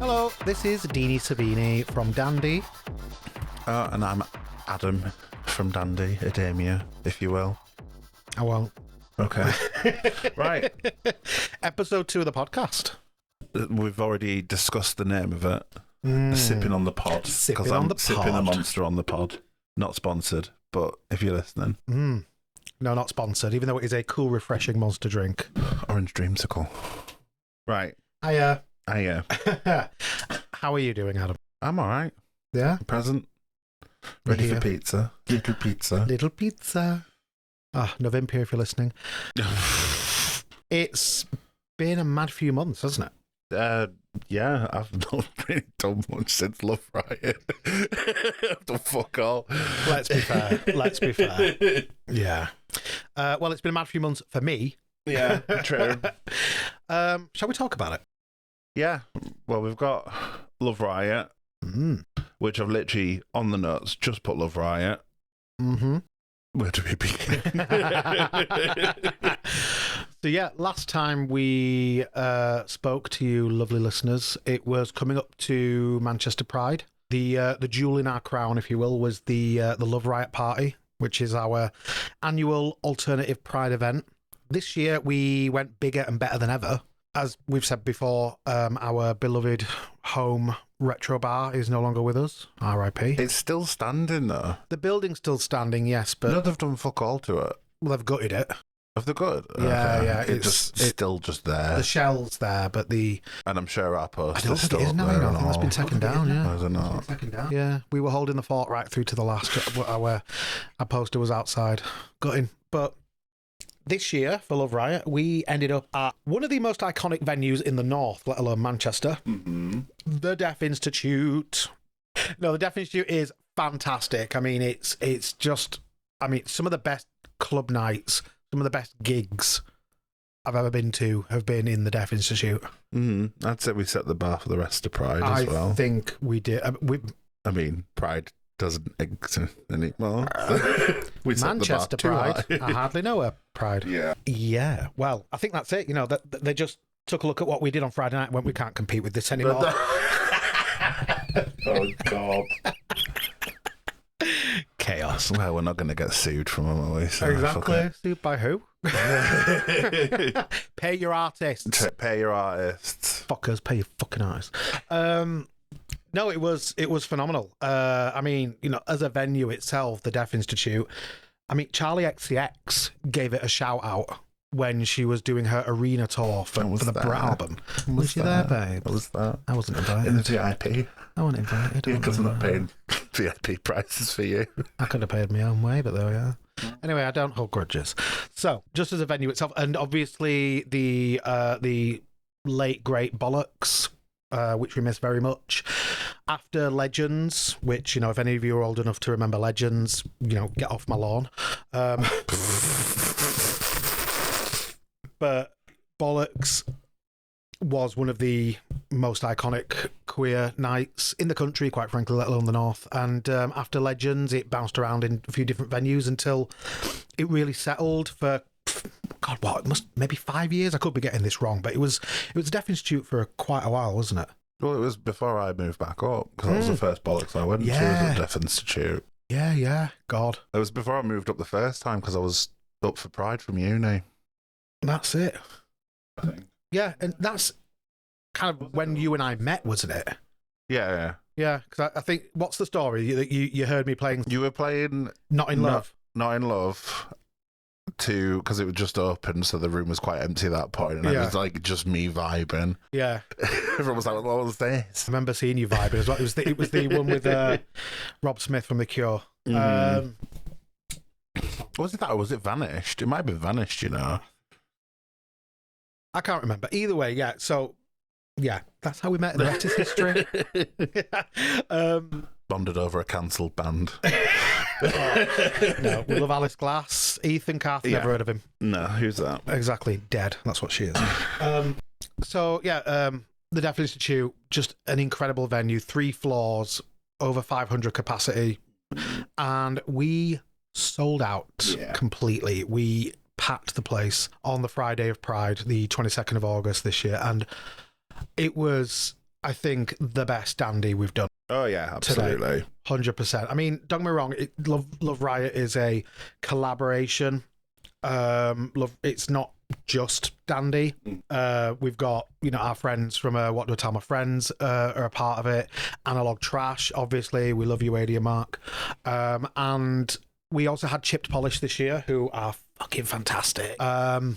Hello, this is Deany Sevigny from Dandy. And I'm Adam from Deany Adaimia, if you will. I won't. Okay. Right. Episode 2 of the podcast. We've already discussed the name of it. Sippin on the pod. Sippin' Because on I'm the sipping a pod. monster on the pod. Not sponsored, but if you're listening. No, not sponsored, even though it is a cool, refreshing monster drink. Orange Dreamsicle. Right. Hiya. Hiya. How are you doing, Adam? I'm alright. Yeah? Present. Ready Yeah. for pizza. Little pizza. Little pizza. November if you're listening. It's been a mad few months, hasn't it? Yeah, I've not really done much since Love Riot. I've done fuck all. Let's be fair. Yeah. Well, it's been a mad few months for me. Yeah, true. Shall we talk about it? Yeah, well, we've got Love Riot, which I've literally, on the notes, just put Love Riot. Mm-hmm. Where do we begin? So yeah, last time we spoke to you, lovely listeners, it was coming up to Manchester Pride. The jewel in our crown, if you will, was the Love Riot Party, which is our annual alternative Pride event. This year we went bigger and better than ever. As we've said before, our beloved home retro bar is no longer with us. R.I.P. It's still standing, though. The building's still standing, yes, but No, they've done fuck all to it. well, they've gutted it. Have they good? Yeah, yeah, It's still just there. The shell's there, but the... And I'm sure our post I don't is think still it is up now, there you know. I and think that's all. been taken down, yeah. Is it not? Taken down. Yeah, we were holding the fort right through to the last. Our poster was outside, gutting. But this year, for Love Riot, we ended up at one of the most iconic venues in the north, let alone Manchester, the Deaf Institute. No, the Deaf Institute is fantastic. I mean, it's just, I mean, some of the best club nights, some of the best gigs I've ever been to have been in the Deaf Institute. I'd say we set the bar for the rest of Pride as well. I think we did. I mean, Pride doesn't exist anymore. We set Manchester the bar Pride. too high. I hardly know her Pride. Yeah. Yeah. Well, I think that's it. You know, that they just took a look at what we did on Friday night and went, we can't compete with this anymore. Oh, God. Chaos. Well, we're not going to get sued from them, are we? So Exactly. Sued by who? Pay your artists. Pay your artists. Fuckers, pay your fucking artists. No, it was phenomenal. I mean, you know, as a venue itself, the Deaf Institute, I mean, Charlie XCX gave it a shout out when she was doing her arena tour for the Brat album. Was she there, babe? What was that? I wasn't invited. In the VIP? I wasn't invited. Yeah, because I'm not paying VIP prices for you. I could have paid my own way, but there we are. Anyway, I don't hold grudges. So, just as a venue itself, and obviously the late great Bollocks, which we miss very much. After Legends, which, you know, if any of you are old enough to remember Legends, you know, get off my lawn. But Bollocks was one of the most iconic queer nights in the country, quite frankly, let alone the north. And after Legends, it bounced around in a few different venues until it really settled for, God, what, maybe 5 years? I could be getting this wrong, but it was Deaf Institute for quite a while, wasn't it? Well, it was before I moved back up, because that was the first Bollocks I went to, was at Deaf Institute. Yeah, God. It was before I moved up the first time, because I was up for Pride from uni. That's it. I think. Yeah, and that's kind of when you and I met, wasn't it? Yeah. Yeah, because I think, what's the story? You heard me playing You were playing Not in Love. Not in Love, because it was just open, so the room was quite empty at that point, and it was like just me vibing. Yeah. Everyone was like, what was this? I remember seeing you vibing as well. It was the one with Rob Smith from The Cure. Was it that, or was it Vanished? It might have been Vanished, you know. I can't remember. Either way, yeah. So, yeah, that's how we met. The rest is history. Bonded over a cancelled band. No, we love Alice Glass. Ethan Carth, never heard of him. No, who's that? Exactly, dead. That's what she is. So, yeah, the Deaf Institute, just an incredible venue. 3 floors, over 500 capacity. And we sold out completely. We packed the place on the Friday of Pride, the 22nd of August this year, and it was I think, the best dandy we've done. Oh yeah, absolutely. 100%. I mean, don't get me wrong, Love Riot is a collaboration. It's not just dandy. We've got, our friends from What Do I Tell My Friends are a part of it. Analog Trash, obviously. We love you, Adia Mark. And we also had Chipped Polish this year, who are fucking fantastic. And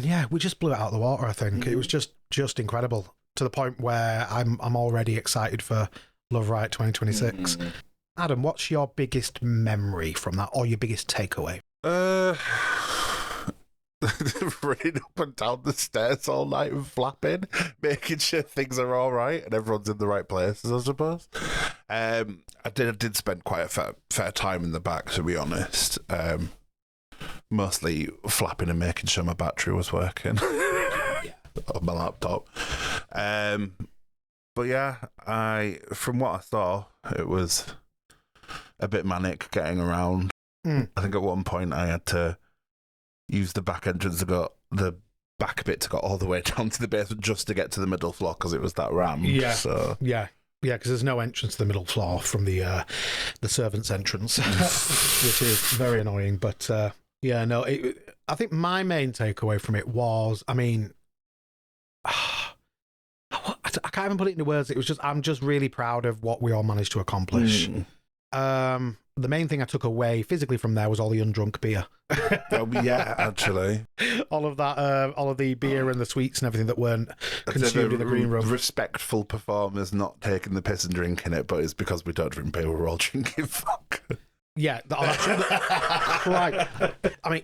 yeah, we just blew it out of the water, I think. It was just incredible, to the point where I'm already excited for Love Riot 2026. Adam, what's your biggest memory from that, or your biggest takeaway? Running up and down the stairs all night and flapping, making sure things are all right and everyone's in the right places, I suppose. I did spend quite a fair time in the back, to be honest. Mostly flapping and making sure my battery was working on my laptop. But yeah, from what I saw, it was a bit manic getting around. I think at one point I had to use the back entrance to go, the back bit to go all the way down to the basement just to get to the middle floor because it was that rammed. Yeah. So. Yeah, because there's no entrance to the middle floor from the servants' entrance, which is very annoying. But I think my main takeaway from it was, I mean, I can't even put it into words. It was just, I'm just really proud of what we all managed to accomplish. The main thing I took away physically from there was all the undrunk beer. Oh, yeah, actually. all of the beer and the sweets and everything that weren't consumed in the green room. Respectful performers not taking the piss and drinking it, but it's because we don't drink beer, we're all drinking fuck. Yeah, right. I mean,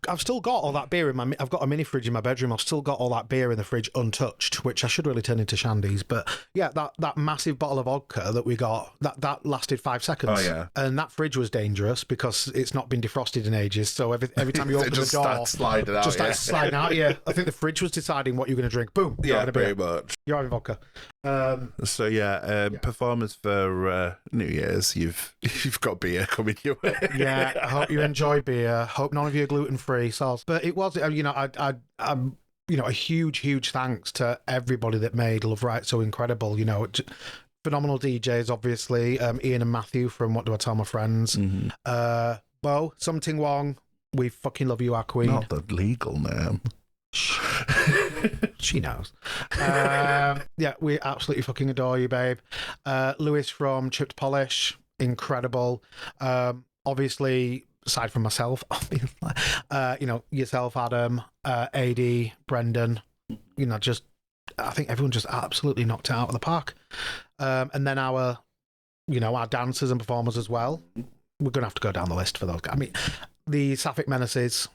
I've still got all that beer in I've got a mini fridge in my bedroom. I've still got all that beer in the fridge untouched, which I should really turn into shandies. But yeah, that massive bottle of vodka that we got, that lasted 5 seconds. Oh yeah, and that fridge was dangerous because it's not been defrosted in ages. So every time you open the door, starts sliding out. Yeah, I think the fridge was deciding what you're going to drink. Boom. Yeah, pretty much. You're having vodka. Performers for New Year's, you've got beer coming your way. Yeah, I hope you enjoy beer. Hope none of you are gluten-free. But it was, I'm a huge thanks to everybody that made Love Riot so incredible. Phenomenal DJs, obviously. Ian and Matthew from What Do I Tell My Friends. Bo, Something Wong. We fucking love you, our queen. Not the legal name. She knows. We absolutely fucking adore you, babe. Lewis from Chipped Polish, incredible. Obviously, aside from myself, yourself, Adam, AD, Brendan, I think everyone just absolutely knocked it out of the park. And then our dancers and performers as well. We're going to have to go down the list for those guys. I mean, the Sapphic Menaces,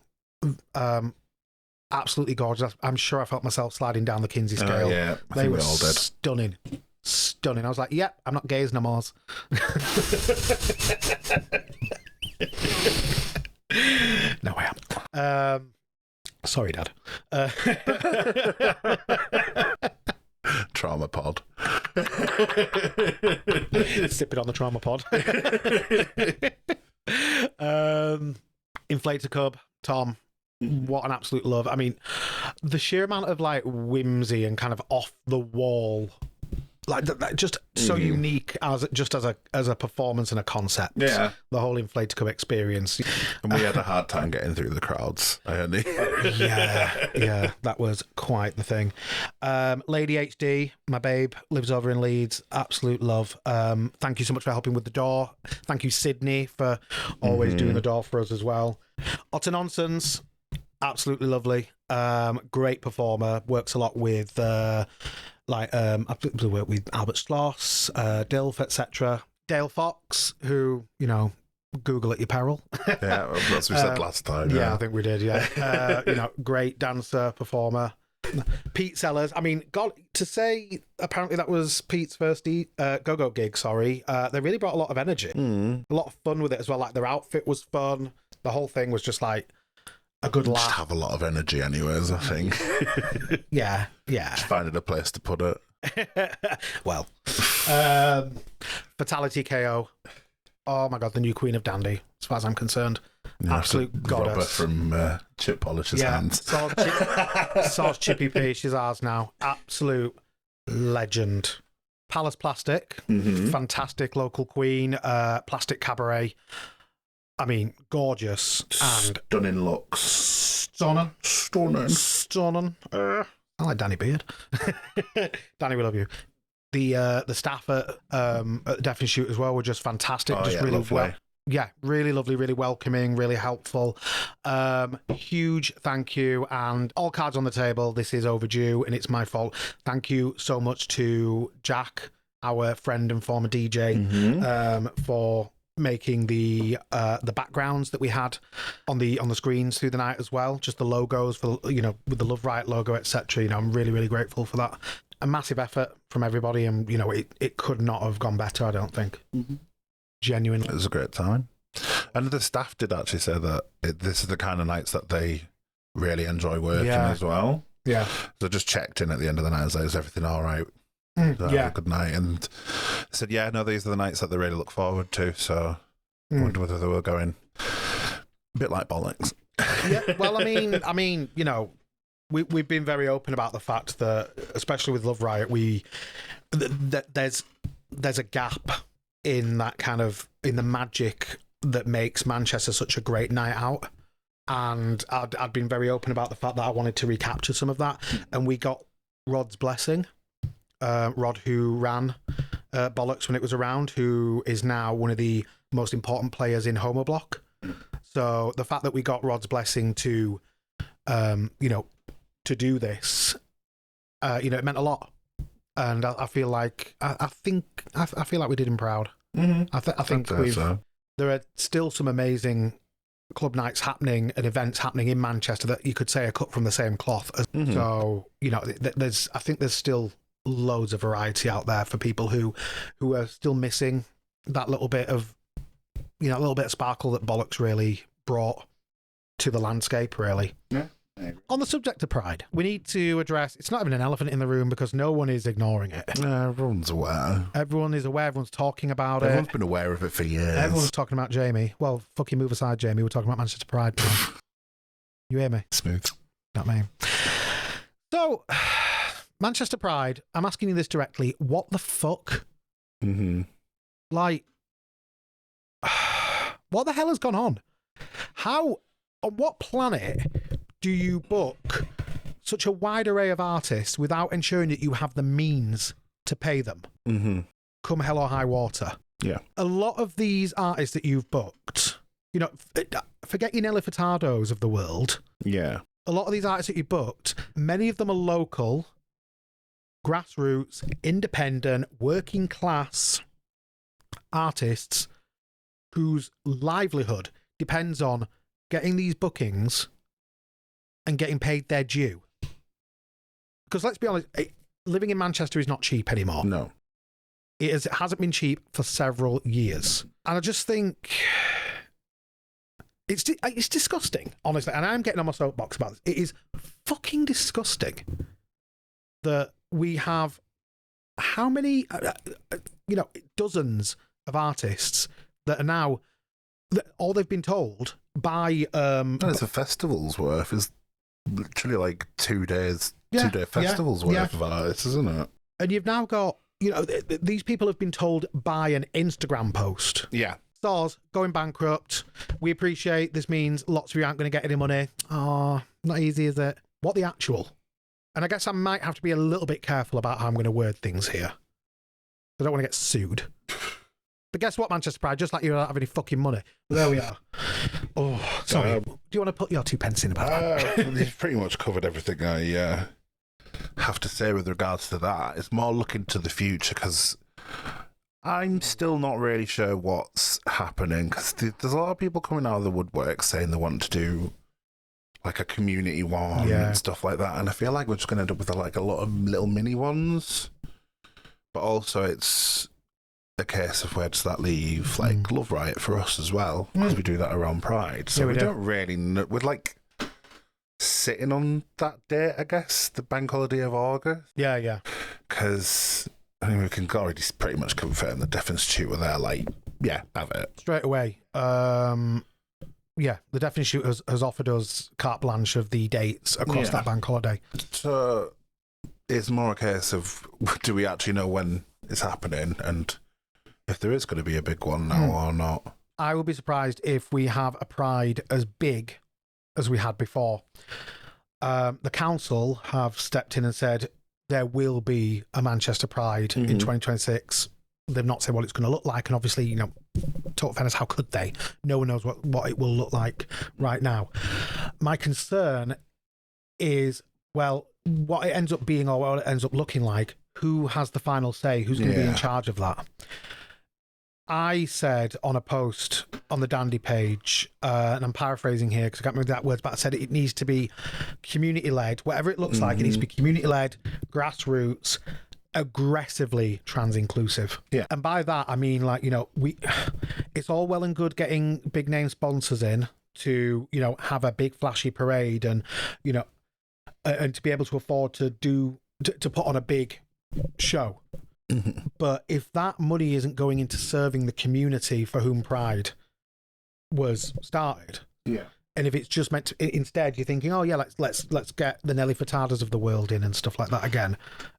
absolutely gorgeous. I'm sure I felt myself sliding down the Kinsey scale. Yeah, they were we all did. Stunning. I was like, yep, I'm not gay as no more. No, I am. Sorry, Dad. Trauma pod. Sipping on the trauma pod. Inflator Cub, Tom. What an absolute love. I mean, the sheer amount of whimsy and kind of off the wall, just so unique as a performance and a concept. Yeah, the whole Inflator Cub experience. And we had a hard time getting through the crowds. Yeah, that was quite the thing. Lady HD, my babe, lives over in Leeds. Absolute love. Thank you so much for helping with the door. Thank you, Sydney, for always doing the door for us as well. Utter Nonsense. Absolutely lovely. Great performer. Works a lot with I work with Albert Schloss, Dilf, etc. Dale Fox, who Google at your peril. Yeah, as we said last time. Yeah, I think we did. Yeah, great dancer, performer. Pete Sellers. I mean, God, to say apparently that was Pete's first go-go gig. Sorry, they really brought a lot of energy, a lot of fun with it as well. Their outfit was fun. The whole thing was just a good laugh. Just have a lot of energy, anyways. I think. Yeah. Just finding a place to put it. Well, Fatality KO. Oh my God, the new Queen of Dandy, as far as I'm concerned. Absolute goddess. From Chip Polish's hands. Sauce Chippy P, she's ours now. Absolute legend. Palace Plastic, fantastic local queen, plastic cabaret. I mean, gorgeous and stunning looks. stunning. I like Danny Beard. Danny, we love you. The staff at Deaf and Shoot as well were just fantastic. Really lovely. Really lovely, really welcoming, really helpful. Huge thank you, and all cards on the table. This is overdue, and it's my fault. Thank you so much to Jack, our friend and former DJ, for making the backgrounds that we had on the screens through the night as well. Just the logos for with the Love Riot logo, etc. I'm really, really grateful for that. A massive effort from everybody, and it could not have gone better. I don't think. Genuinely, it was a great time. And the staff did actually say that this is the kind of nights that they really enjoy working as well. Yeah. So just checked in at the end of the night and said, is everything all right? Good night. And said, yeah, no, these are the nights that they really look forward to. So I wonder whether they were going a bit like bollocks. Yeah, well, I mean, we've been very open about the fact that, especially with Love Riot, there's a gap in that kind of in the magic that makes Manchester such a great night out. And I'd been very open about the fact that I wanted to recapture some of that. And we got Rod's blessing. Rod, who ran Bollocks when it was around, who is now one of the most important players in Homo Block. So the fact that we got Rod's blessing to do this, it meant a lot. And I feel like I feel like we did him proud. I think there are still some amazing club nights happening and events happening in Manchester that you could say are cut from the same cloth. So I think there's still loads of variety out there for people who are still missing that little bit of a little bit of sparkle that Bollocks really brought to the landscape. Really. Yeah. On the subject of pride, we need to address, it's not even an elephant in the room because no one is ignoring it. Everyone's aware. Everyone is aware, everyone's talking about it. Everyone's been aware of it for years. Everyone's talking about Jamie. Well, fucking move aside, Jamie. We're talking about Manchester Pride. You hear me? Smooth. Not me. So, Manchester Pride, I'm asking you this directly. What the fuck? Like, what the hell has gone on? How, on what planet do you book such a wide array of artists without ensuring that you have the means to pay them? Come hell or high water. Yeah. A lot of these artists that you've booked, forget your Nelly Furtados of the world. Yeah. A lot of these artists that you booked, many of them are local, grassroots, independent, working class artists whose livelihood depends on getting these bookings and getting paid their due. Because let's be honest, living in Manchester is not cheap anymore. No. It hasn't been cheap for several years. And I just think it's disgusting, honestly. And I'm getting on my soapbox about this. It is fucking disgusting that we have how many, dozens of artists that are now, all they've been told by... it's a festival's worth. It's literally like 2 days, 2 day festivals worth of artists, isn't it? And you've now got, these people have been told by an Instagram post. Yeah. Stars going bankrupt. We appreciate this means lots of you aren't going to get any money. Oh, not easy, is it? What the actual? And I guess I might have to be a little bit careful about how I'm going to word things here. I don't want to get sued. But guess what, Manchester Pride? Just like you don't have any fucking money. But there we are. Oh, sorry. Do you want to put your 2 pence in about that? You've pretty much covered everything I have to say with regards to that. It's more looking to the future because I'm still not really sure what's happening because there's a lot of people coming out of the woodwork saying they want to do like a community one and stuff like that. And I feel like we're just going to end up with like a lot of little mini ones. But also it's a case of where does that leave like Love Riot for us as well, because we do that around Pride. So we don't really know. We're like sitting on that date, I guess, the bank holiday of August. Yeah. Because I mean, we can already pretty much confirm the Deaf Institute were there, like, have it. Straight away. The Deaf Institute has offered us carte blanche of the dates across that bank holiday. So it's more a case of, do we actually know when it's happening, and if there is going to be a big one now or not? I would be surprised if we have a Pride as big as we had before. The council have stepped in and said there will be a Pride in 2026. They've not said what it's going to look like, and obviously, you know, total fairness, how could they? No one knows what it will look like right now. My concern is, well, what it ends up being or what it ends up looking like. Who has the final say? Who's going to be in charge of that? I said on a post on the Dandy page, and I'm paraphrasing here because I can't remember that words, but I said it needs to be community-led. Whatever it looks like, it needs to be community-led, grassroots, aggressively trans-inclusive. Yeah. And by that, I mean, like, you know, it's all well and good getting big-name sponsors in to, you know, have a big flashy parade and, you know, and to be able to afford to put on a big show. But if that money isn't going into serving the community for whom Pride was started, and if it's just meant to, instead you're thinking, oh yeah, let's get the Nelly Furtados of the world in and stuff like that again.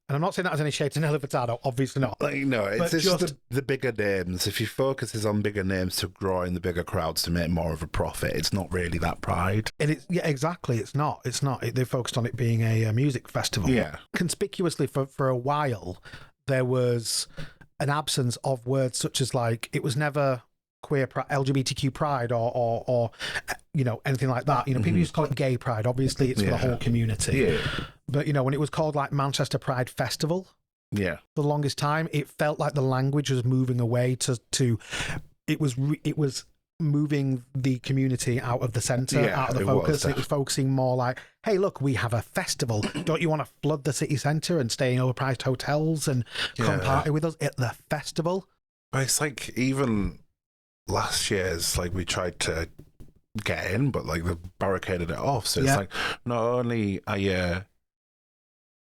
And I'm not saying that as any shade to Nelly Furtado, obviously not. Like, no, it's just the bigger names. If your focus is on bigger names to draw in the bigger crowds to make more of a profit, it's not really that Pride. And exactly. It's not. They focused on it being a music festival. Yeah. Conspicuously for a while, there was an absence of words such as, like, it was never queer pride, LGBTQ pride or you know, anything like that. You know, people used to call it gay pride. Obviously, it's for the whole community. Yeah. But, you know, when it was called, like, Manchester Pride Festival, for the longest time, it felt like the language was moving away to it was moving the community out of the centre, out of the focus. It was focusing more like, hey, look, we have a festival. Don't you want to flood the city centre and stay in overpriced hotels and come party with us at the festival? It's like, even last year's, like, we tried to get in, but, like, they barricaded it off. So it's like, not only are you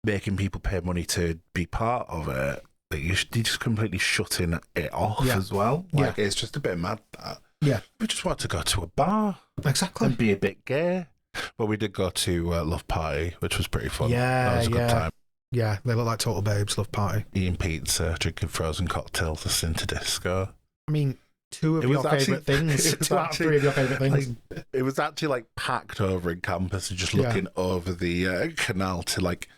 making people pay money to be part of it, like, you're just completely shutting it off as well. Like, it's just a bit mad, that. Yeah. We just want to go to a bar. Exactly. And be a bit gay. But we did go to Love Party, which was pretty fun. Yeah, that was a good time. Yeah, they look like total babes, Love Party. Eating pizza, drinking frozen cocktails, listening to disco. I mean, two of your favourite things. Two out of three of your favourite things. Like, it was actually, like, packed over in campus and just looking over the canal to, like,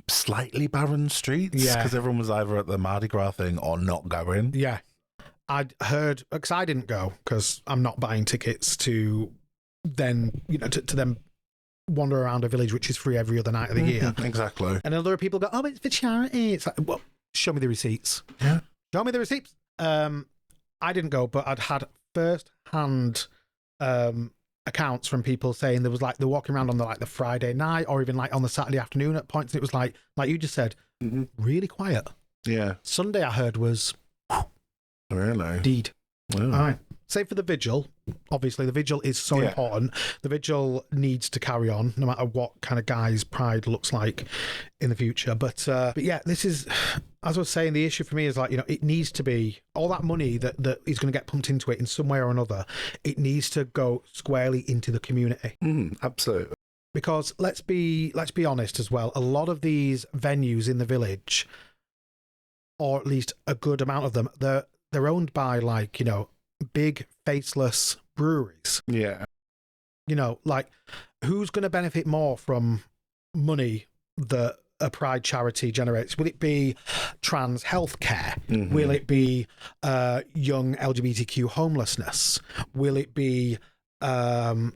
slightly barren streets. Yeah. Because everyone was either at the Mardi Gras thing or not going. Yeah. I'd heard, because I didn't go, because I'm not buying tickets to then, you know, to them wander around a village which is free every other night of the year. Exactly. And other people go, oh, it's for charity. It's like, well, show me the receipts. Yeah. Show me the receipts. I didn't go, but I'd had first-hand accounts from people saying there was, like, they're walking around on the Friday night or even, like, on the Saturday afternoon at points, and it was like you just said, really quiet. Yeah. Sunday, I heard, was... Really? Indeed. Wow. All right. Save for the vigil. Obviously, the vigil is so important. The vigil needs to carry on, no matter what kind of guy's Pride looks like in the future. But yeah, this is, as I was saying, the issue for me is, like, you know, it needs to be all that money that is going to get pumped into it in some way or another. It needs to go squarely into the community. Absolutely. Because let's be honest as well. A lot of these venues in the village, or at least a good amount of them, they're owned by, like, you know, big faceless breweries. Yeah. You know, like, who's going to benefit more from money that a Pride charity generates? Will it be trans healthcare? Will it be young LGBTQ homelessness? Will it be helping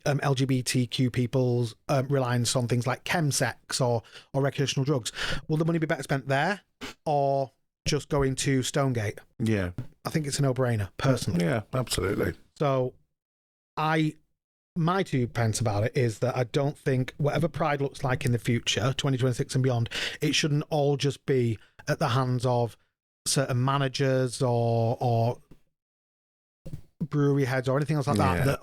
LGBTQ people's reliance on things like chemsex or recreational drugs? Will the money be better spent there, or just going to Stonegate? Yeah. I think it's a no-brainer, personally. Yeah, absolutely. So my 2 pence about it is that I don't think whatever Pride looks like in the future, 2026 and beyond, it shouldn't all just be at the hands of certain managers or brewery heads or anything else like that.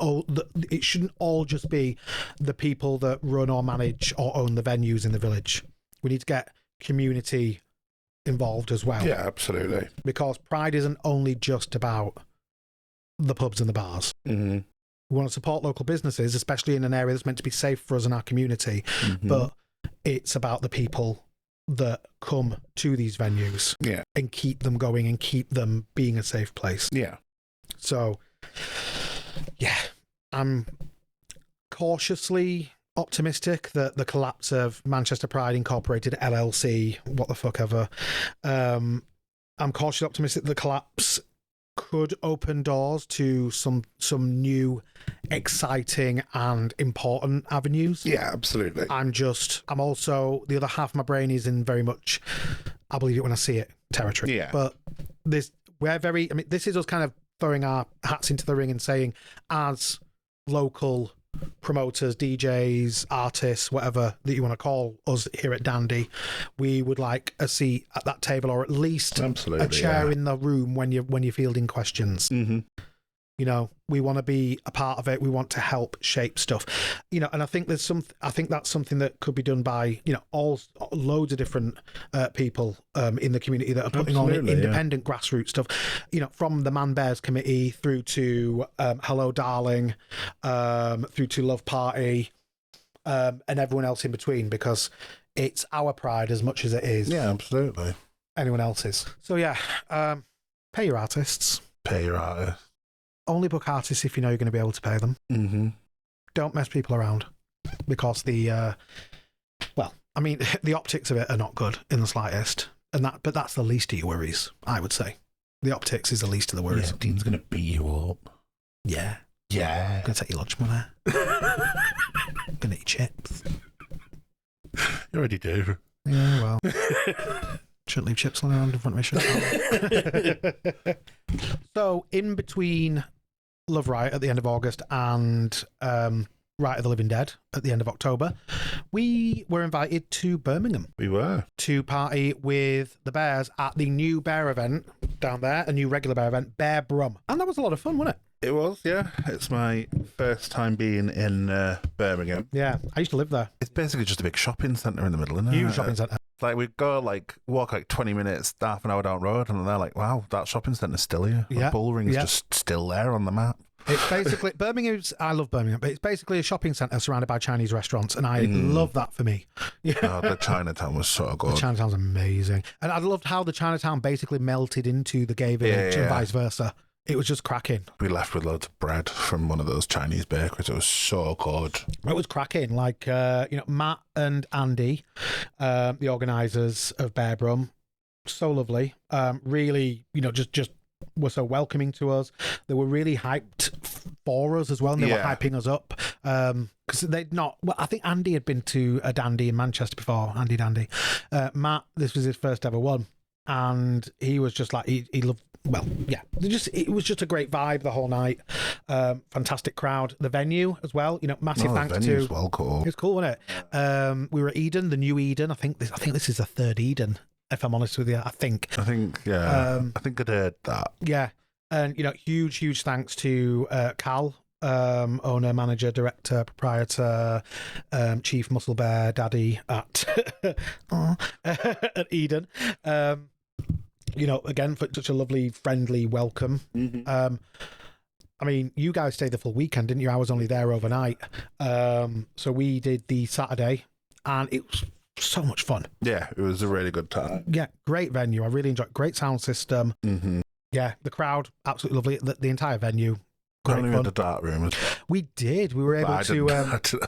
It shouldn't all just be the people that run or manage or own the venues in the village. We need to get community involved as well. Yeah, absolutely. Because Pride isn't only just about the pubs and the bars. We want to support local businesses, especially in an area that's meant to be safe for us and our community. But It's about the people that come to these venues and keep them going and keep them being a safe place. Yeah. So, yeah, I'm cautiously optimistic that the collapse of Manchester Pride Incorporated LLC, what the fuck ever, I'm cautiously optimistic the collapse could open doors to some new exciting and important avenues. Yeah, absolutely. I'm also, the other half of my brain is in very much I believe it when I see it territory. Yeah. But this is us kind of throwing our hats into the ring and saying, as local promoters, DJs, artists, whatever that you want to call us here at Dandy, we would like a seat at that table, or at least a chair in the room when you're fielding questions. Mm-hmm. You know, we want to be a part of it. We want to help shape stuff. You know, and I think that's something that could be done by, you know, loads of different people in the community that are putting on independent grassroots stuff. You know, from the Man Bears Committee through to Hello Darling, through to Love Party, and everyone else in between, because it's our pride as much as it is anyone else's. So yeah, pay your artists. Only book artists if you know you're going to be able to pay them. Mm-hmm. Don't mess people around, because the optics of it are not good in the slightest, but that's the least of your worries, I would say. The optics is the least of the worries. Yeah, Dean's going to beat you up. Yeah. Yeah. I'm going to take your lunch money. I'm going to eat chips. You already do. Yeah, well. Shouldn't leave chips lying around in front of me. So, in between Love Riot at the end of August and Riot of the Living Dead at the end of October, we were invited to Birmingham. We were. To party with the Bears at the new Bear event down there, a new regular Bear event, Bear Brum. And that was a lot of fun, wasn't it? It was, yeah. It's my first time being in Birmingham. Yeah, I used to live there. It's basically just a big shopping centre in the middle, isn't it? Huge shopping centre. Like, we'd go, walk 20 minutes, half an hour down the road, and they're like, wow, that shopping centre's still here. Yeah. The Bullring's just still there on the map. It's basically, I love Birmingham, but it's basically a shopping centre surrounded by Chinese restaurants, and I love that for me. Yeah. Oh, the Chinatown was so good. The Chinatown's amazing. And I loved how the Chinatown basically melted into the gay village and vice versa. It was just cracking. We left with loads of bread from one of those Chinese bakeries. It was so good. It was cracking. Like, Matt and Andy, the organisers of Bear Brum, so lovely. Really, just were so welcoming to us. They were really hyped for us as well, and they were hyping us up. Because they'd not... Well, I think Andy had been to a Dandy in Manchester before, Andy Dandy. Matt, this was his first ever one. And he was just like, he loved... Well, yeah, it was just a great vibe the whole night. Fantastic crowd. The venue as well. Massive thanks to. The venue's well cool. It's cool, wasn't it? We were at Eden, the new Eden. I think this is the third Eden, if I'm honest with you. I think, yeah. I think I'd heard that. Yeah, and huge thanks to Cal, owner, manager, director, proprietor, chief muscle bear, daddy at at Eden. Again, for such a lovely, friendly welcome. Mm-hmm. I mean, you guys stayed the full weekend, didn't you? I was only there overnight. So we did the Saturday, and it was so much fun. Yeah, it was a really good time. Yeah, great venue. I really enjoyed it. Great sound system. Mm-hmm. Yeah, the crowd, absolutely lovely. The entire venue, great fun. We had a dark room as well. We did. We were able to...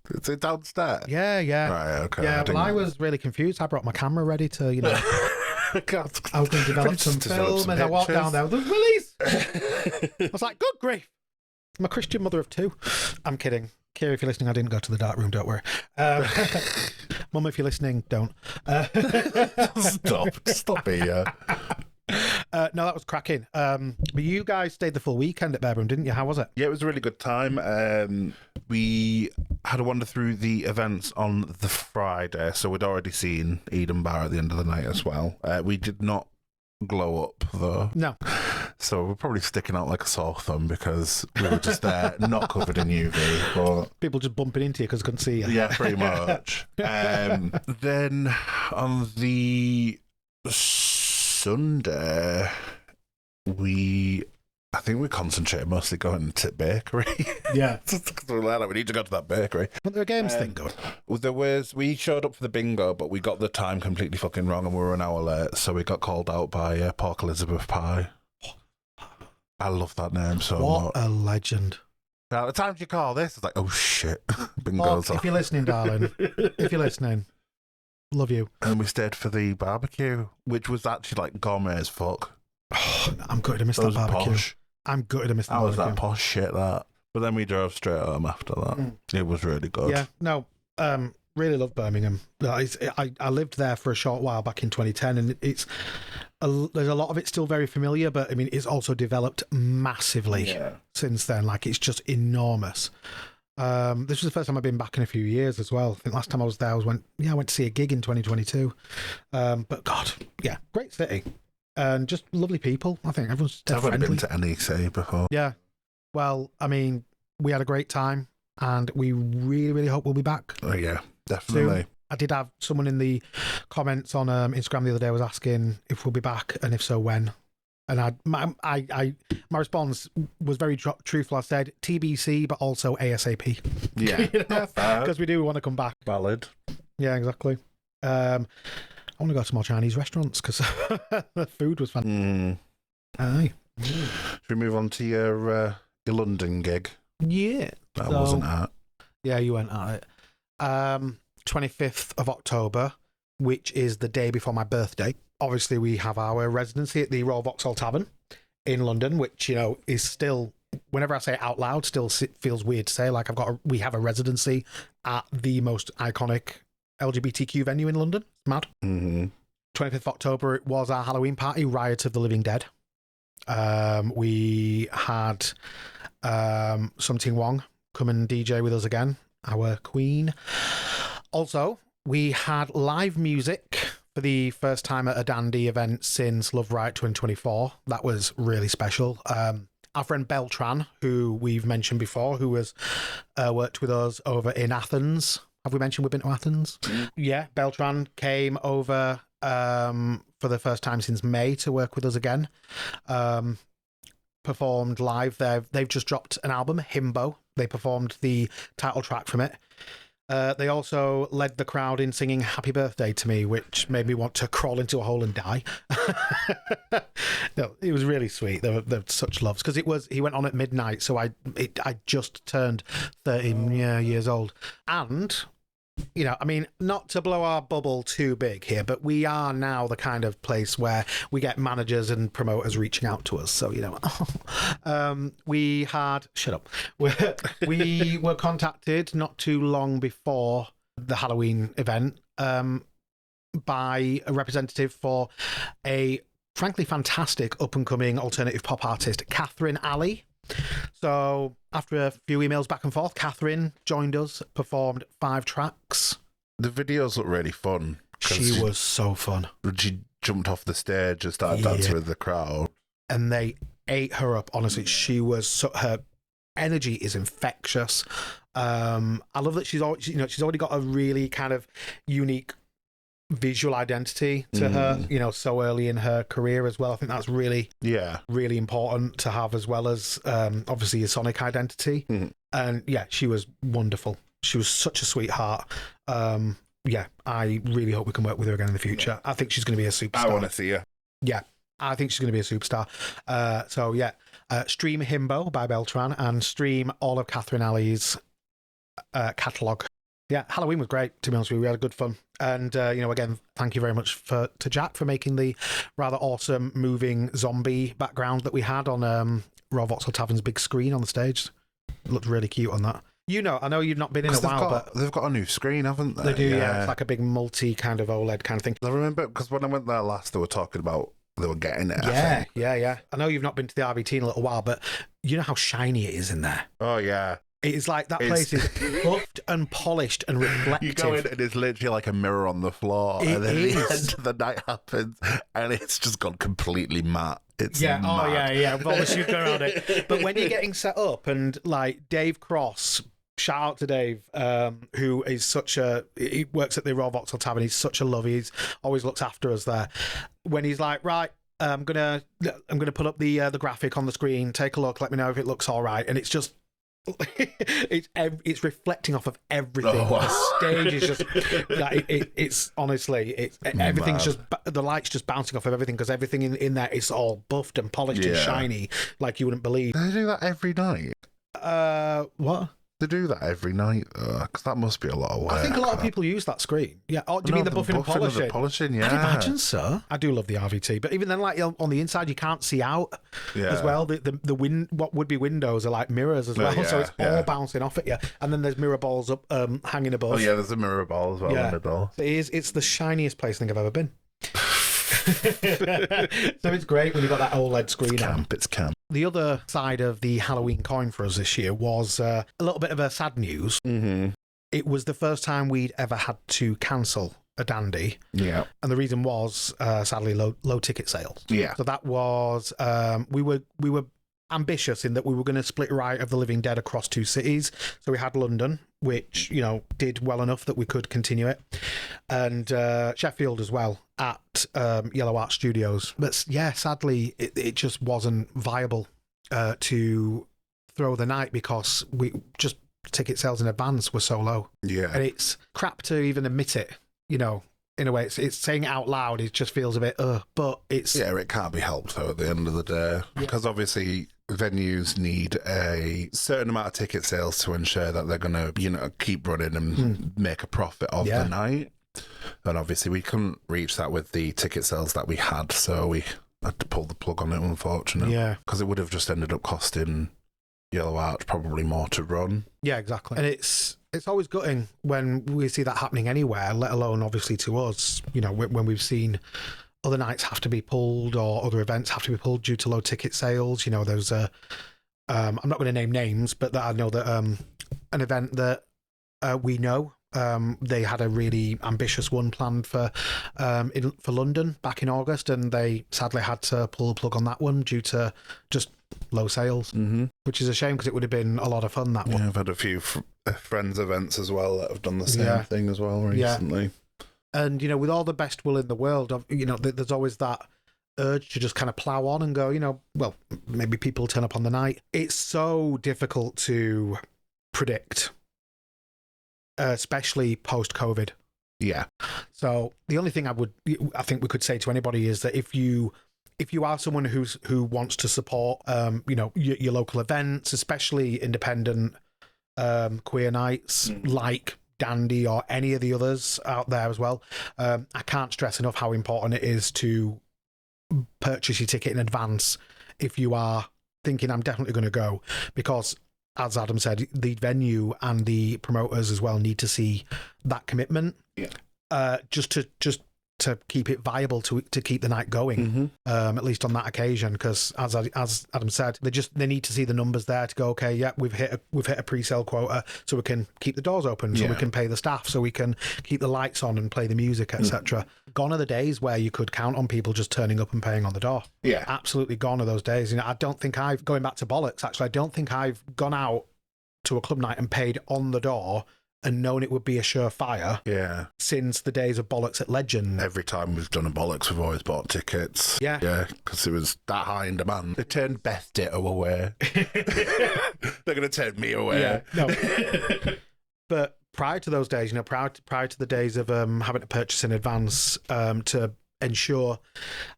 Is it downstairs? Yeah. Right, okay. Yeah, I was really confused. I brought my camera ready to, I was going to develop some film, and I walked down there. The Willies! I was like, good grief. I'm a Christian mother of two. I'm kidding. Kira, if you're listening, I didn't go to the dark room, don't worry. Mum, if you're listening, don't. Stop it, yeah. No, that was cracking. But you guys stayed the full weekend at Bear Brum, didn't you? How was it? Yeah, it was a really good time. We had a wander through the events on the Friday, so we'd already seen Eden Bar at the end of the night as well. We did not glow up, though. No. So we're probably sticking out like a sore thumb because we were just there, not covered in UV. But people just bumping into you because they couldn't see you. Yeah, pretty much. Then on the Sunday, we I think we concentrated mostly going to bakery. Yeah. Because we were like, we need to go to that bakery. Wasn't there a games thing going? We showed up for the bingo, but we got the time completely fucking wrong and we were an hour late, so we got called out by Pork Elizabeth Pie. I love that name so much. What a legend. Now, the time you call this, it's like, oh shit, bingo's If you're listening, darling, if you're listening, love you. And we stayed for the barbecue, which was actually like gourmet as fuck. Oh, I'm gutted to miss that was barbecue. posh. I'm gutted to miss that How was barbecue. that posh shit, that? But then we drove straight home after that. It was really good. Yeah, no, really love Birmingham. I lived there for a short while back in 2010, and there's a lot of it still very familiar, but I mean, it's also developed massively since then. Like, it's just enormous. This was the first time I've been back in a few years as well. I think last time I was there, I went to see a gig in 2022. But God, yeah, great city. And just lovely people. I think everyone's dead I've never friendly. been to NEC before. Yeah. Well, I mean, we had a great time, and we really, really hope we'll be back. Oh, yeah, definitely. Soon. I did have someone in the comments on Instagram the other day was asking if we'll be back, and if so, when. And my response was very truthful. I said TBC, but also ASAP. Yeah, Because we do want to come back. valid. Yeah, exactly. I want to go to more Chinese restaurants because the food was fantastic. Aye. Should we move on to your London gig? Yeah. That wasn't at. Yeah, you went at it. 25th of October, which is the day before my birthday. Obviously, we have our residency at the Royal Vauxhall Tavern in London, which, you know, is still, whenever I say it out loud, still feels weird to say. Like, we have a residency at the most iconic LGBTQ venue in London. It's mad. 25th of October, it was our Halloween party, Riot of the Living Dead. We had Sum Ting Wong come and DJ with us again, our queen. Also, we had live music for the first time at a Dandy event since Love Riot 2024. That was really special. Our friend Beltran, who we've mentioned before, who has worked with us over in Athens. Have we mentioned we've been to Athens? Yeah, Beltran came over for the first time since May to work with us again. Performed live there. They've just dropped an album, Himbo. They performed the title track from it. They also led the crowd in singing Happy Birthday to Me, which made me want to crawl into a hole and die. No, it was really sweet. They're such loves, because he went on at midnight, so I just turned 13 years old. And, you know, I mean, not to blow our bubble too big here, but we are now the kind of place where we get managers and promoters reaching out to us. So, you know, we had... Shut up. We were contacted not too long before the Halloween event by a representative for a frankly fantastic up-and-coming alternative pop artist, Catherine Alley. So after a few emails back and forth, Catherine joined us, performed 5 tracks. The videos look really fun. She was so fun. She jumped off the stage and started dancing with the crowd. And they ate her up, honestly. She was her energy is infectious. I love that she's already got a really kind of unique visual identity to her, you know, so early in her career as well. I think that's really important to have, as well as obviously your sonic identity. And yeah, she was wonderful. She was such a sweetheart. Yeah, I really hope we can work with her again in the future. I think she's going to be a superstar. I want to see her. Yeah, I think she's going to be a superstar. So yeah, stream Himbo by Beltran and stream all of Catherine Alley's catalogue. Yeah, Halloween was great, to be honest with you. We had good fun. And, you know, again, thank you very much to Jack for making the rather awesome moving zombie background that we had on Royal Vauxhall Tavern's big screen on the stage. It looked really cute on that. You know, I know you've not been in a while, but... They've got a new screen, haven't they? They do, yeah. It's like a big multi kind of OLED kind of thing. I remember, because when I went there last, they were talking about they were getting it, Yeah, I think. yeah. I know you've not been to the RVT in a little while, but you know how shiny it is in there? Oh, yeah. It's like that place is buffed and polished and reflective. You go in and it's literally like a mirror on the floor. It and then is. the end of the night happens and it's just gone completely matte. It's mad. Oh, yeah. With all the shooting around it. But when you're getting set up and like Dave Cross, shout out to Dave, who is he works at the Royal Vauxhall Tavern. He's such a love. He's always looks after us there. When he's like, right, I'm gonna put up the graphic on the screen. Take a look. Let me know if it looks all right. And it's just it's reflecting off of everything. Oh, wow. The stage is just it's honestly everything's just the light's just bouncing off of everything because everything in there is all buffed and polished and shiny like you wouldn't believe. They do that every night. What? They do that every night, because that must be a lot of work. I think a lot of people use that screen. Yeah. Oh, do you mean the buffing and polishing? The polishing, yeah. I'd imagine so. I do love the RVT, but even then, like on the inside, you can't see out as well. The what would be windows are like mirrors as well, so it's all bouncing off at you. And then there's mirror balls up, hanging above. Oh yeah, there's a mirror ball as well in the middle. It's the shiniest place I think I've ever been. So it's great when you've got that OLED screen on. It's camp. The other side of the Halloween coin for us this year was a little bit of a sad news. Mm-hmm. It was the first time we'd ever had to cancel a dandy. Yeah. And the reason was, sadly, low ticket sales. Yeah. So that was, we were ambitious in that we were going to split Riot of the Living Dead across 2 cities. So we had London, which, did well enough that we could continue it. And Sheffield as well at Yellow Art Studios. But yeah, sadly, it just wasn't viable to throw the night because ticket sales in advance were so low. Yeah. And it's crap to even admit it, in a way. It's saying it out loud, it just feels a bit, but it's... Yeah, it can't be helped, though, at the end of the day. Because obviously venues need a certain amount of ticket sales to ensure that they're going to, keep running and make a profit of the night. And obviously we couldn't reach that with the ticket sales that we had, so we had to pull the plug on it, unfortunately. Yeah. Because it would have just ended up costing Yellow Arch probably more to run. Yeah, exactly. And it's always gutting when we see that happening anywhere, let alone obviously to us, when we've seen other nights have to be pulled or other events have to be pulled due to low ticket sales. There's I'm not going to name names, but that I know that an event that we know, they had a really ambitious one planned for London back in August, and they sadly had to pull the plug on that one due to just low sales, which is a shame because it would have been a lot of fun, that one. I've had a few friends events as well that have done the same thing as well recently. Yeah. And, with all the best will in the world, there's always that urge to just kind of plow on and go, well, maybe people turn up on the night. It's so difficult to predict, especially post-COVID. Yeah. So the only thing I think we could say to anybody is that if you are someone who wants to support, your local events, especially independent queer nights like Dandy or any of the others out there as well, I can't stress enough how important it is to purchase your ticket in advance if you are thinking I'm definitely going to go, because as Adam said, the venue and the promoters as well need to see that commitment, just to keep it viable, to keep the night going, at least on that occasion. Because as Adam said, they need to see the numbers there to go, okay, yeah, we've hit a pre-sale quota, so we can keep the doors open, so we can pay the staff, so we can keep the lights on and play the music, etc. Gone are the days where you could count on people just turning up and paying on the door. Yeah, absolutely gone are those days. I don't think going back to Bollocks, actually, I don't think I've gone out to a club night and paid on the door and known it would be a surefire since the days of Bollocks at Legend. Every time we've done a Bollocks, we've always bought tickets. Yeah, because it was that high in demand. They turned Beth Ditto away. They're going to turn me away. Yeah, no. But prior to those days, prior to the days of having to purchase in advance to ensure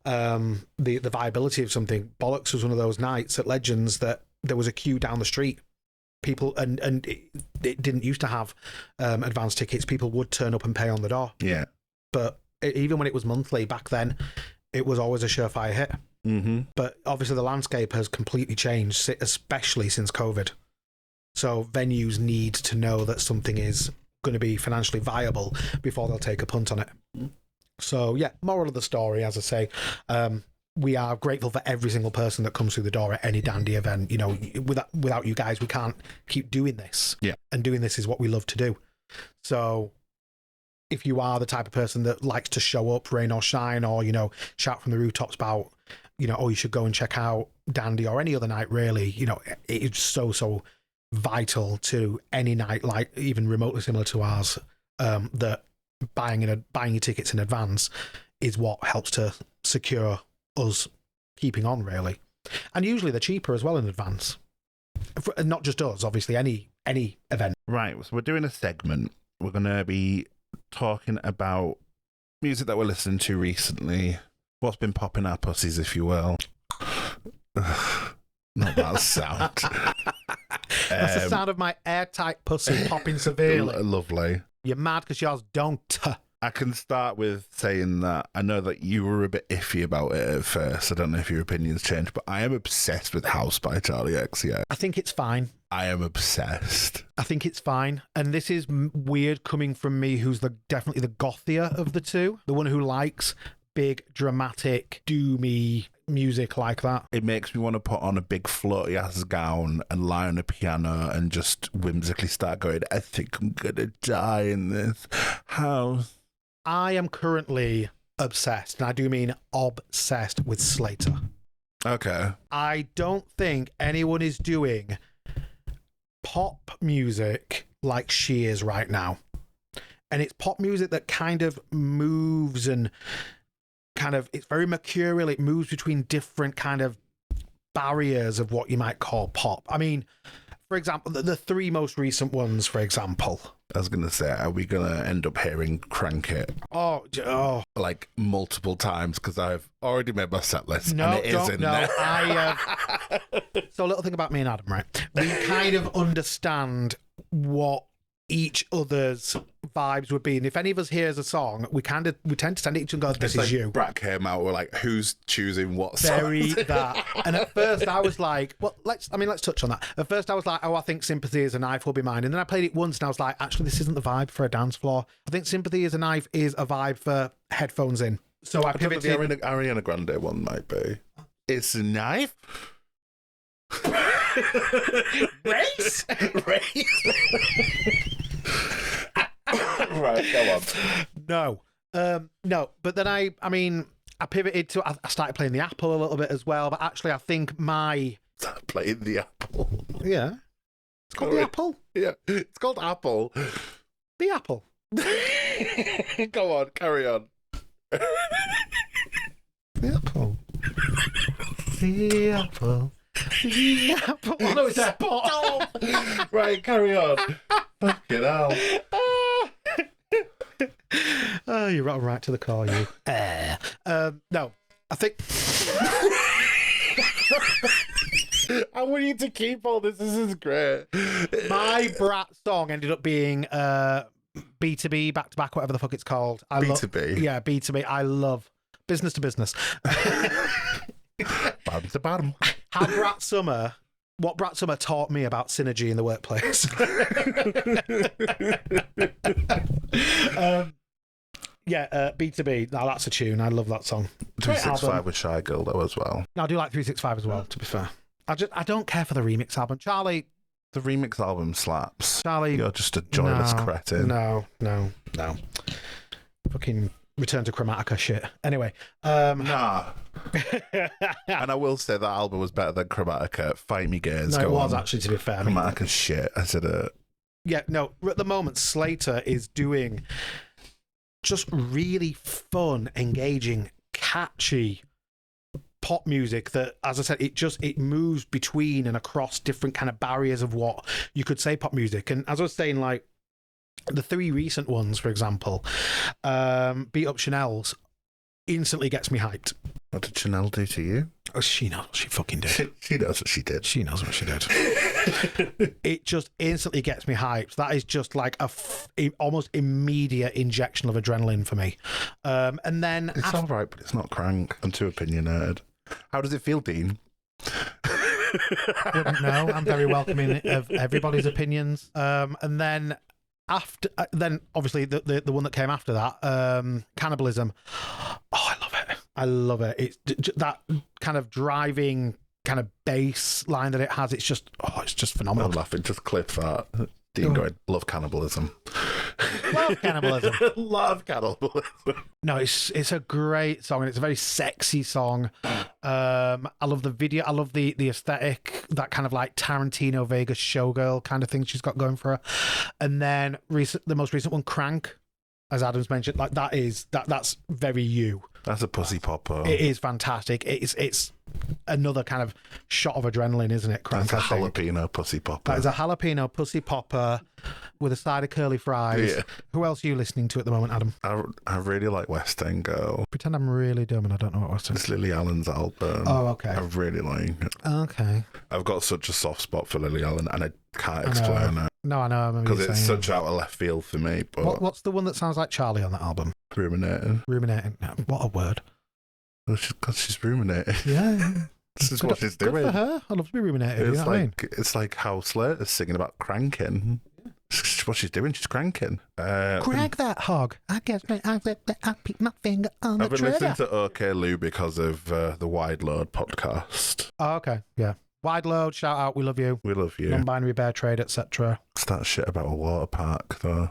the viability of something, Bollocks was one of those nights at Legends that there was a queue down the street. People and it didn't used to have advance tickets. People would turn up and pay on the door. Yeah, but even when it was monthly back then, it was always a surefire hit. But obviously, the landscape has completely changed, especially since COVID. So venues need to know that something is going to be financially viable before they'll take a punt on it. So yeah, moral of the story, as I say. We are grateful for every single person that comes through the door at any Dandy event. Without you guys, we can't keep doing this. Yeah. And doing this is what we love to do. So if you are the type of person that likes to show up, rain or shine, or, shout from the rooftops about, oh, you should go and check out Dandy or any other night, really, it is so vital to any night, like even remotely similar to ours, that buying your tickets in advance is what helps to secure us keeping on, really. And usually they're cheaper as well in advance. Not just us, obviously, any event. Right, so we're doing a segment. We're going to be talking about music that we're listening to recently, what's been popping our pussies, if you will. Not that sound. That's the sound of my airtight pussy popping severely. Lovely. You're mad because yours don't. I can start with saying that I know that you were a bit iffy about it at first. I don't know if your opinions changed, but I am obsessed with House by Charlie XCX. I think it's fine. I am obsessed. I think it's fine. And this is weird coming from me, who's definitely the gothier of the two. The one who likes big, dramatic, doomy music like that. It makes me want to put on a big floaty-ass gown and lie on a piano and just whimsically start going, I think I'm going to die in this house. I am currently obsessed, and I do mean obsessed with Slater. Okay. I don't think anyone is doing pop music like she is right now. And it's pop music that kind of moves and it's very mercurial. It moves between different kind of barriers of what you might call pop. I mean, for example, the three most recent ones, for example. I was going to say, are we going to end up hearing Crank It? Oh. Like multiple times, because I've already made my set list. No, and it don't, is in no. there. So a little thing about me and Adam, right? We kind of understand what each other's vibes would be, and if any of us hears a song, we tend to send it to each other and go, "This is you." Brat came out, we're like, "Who's choosing what song?" Very that. And at first, I was like, "Well, let's touch on that." At first, I was like, "Oh, I think Sympathy Is a Knife will be mine," and then I played it once, and I was like, "Actually, this isn't the vibe for a dance floor. I think Sympathy Is a Knife is a vibe for headphones in." So I pivoted. The Ariana Grande one might be. It's a knife. Race. Right, go on. No. But then I pivoted to. I started playing the Apple a little bit as well. But actually, I think Playing the Apple. Yeah, it's called the Apple. Yeah, it's called Apple. The Apple. Go on, carry on. The Apple. The Apple. The Apple. Oh, no, it's Apple. Right, carry on. Fucking hell. Oh, you're right to the car, you. No, I think. I want you to keep all this. This is great. My Brat song ended up being B2B, back to back, whatever the fuck it's called. B2B? Yeah, B2B. I love business to business. Bottom to bottom. What Brat Summer taught me about synergy in the workplace. B2B. Now that's a tune. I love that song. 365 with Shy Girl though as well. I do like 365 as well, to be fair. I don't care for the remix album. Charlie. The remix album slaps. Charlie. You're just a joyless cretin. No. Fucking Return to Chromatica shit. Anyway. Nah. And I will say that album was better than Chromatica. Fight me, gays. No, it was actually, to be fair. Chromatica's shit. I said it. Yeah, no. At the moment, Slater is doing just really fun, engaging, catchy pop music that, as I said, it moves between and across different kind of barriers of what you could say pop music. And as I was saying, like, the three recent ones, for example, Beat Up Chanel's instantly gets me hyped. What did Chanel do to you? Oh, she knows what she fucking did. She knows what she did. She knows what she did. It just instantly gets me hyped. That is just like almost immediate injection of adrenaline for me. And then it's all right, but it's not Crank. I'm too opinionated. How does it feel, Dean? Wouldn't know. I'm very welcoming of everybody's opinions. And then then obviously the one that came after that, Cannibalism. Oh, I love it. It's that kind of driving kind of bass line that it has. It's just phenomenal. I'm laughing. Just clip that. Dean going, love cannibalism. Love cannibalism. Love cannibalism. No, it's a great song, and it's a very sexy song. I love the video. I love the aesthetic, that kind of like Tarantino Vegas showgirl kind of thing she's got going for her. And then the most recent one, Crank. as Adam's mentioned, like that's very you. That's a pussy popper. It is fantastic. It's another kind of shot of adrenaline, isn't it? Crank, That's a jalapeno pussy popper. That is a jalapeno pussy popper with a side of curly fries. Yeah. Who else are you listening to at the moment, Adam? I really like West End Girl. Pretend I'm really dumb and I don't know what West End. It's Lily Allen's album. Oh, okay. I really like it. Okay. I've got such a soft spot for Lily Allen, and I can't explain it. No, I know. Because it's such out of left field for me. But what's the one that sounds like Charlie on that album? Ruminating. Ruminating. What a word. Because she's ruminating. Yeah. This is what she's doing. Good for her. I love to be ruminating. It's you know what I mean? It's like how Slater's singing about cranking. What she's doing, she's cranking. Crank that hog. I guess I pick my finger on the trigger. I've been listening to OK Lou because of the Wide Load podcast. Oh, okay. Yeah. Wide Load, shout out, we love you. We love you. Non-binary bear trade, etc. It's that shit about a water park, though.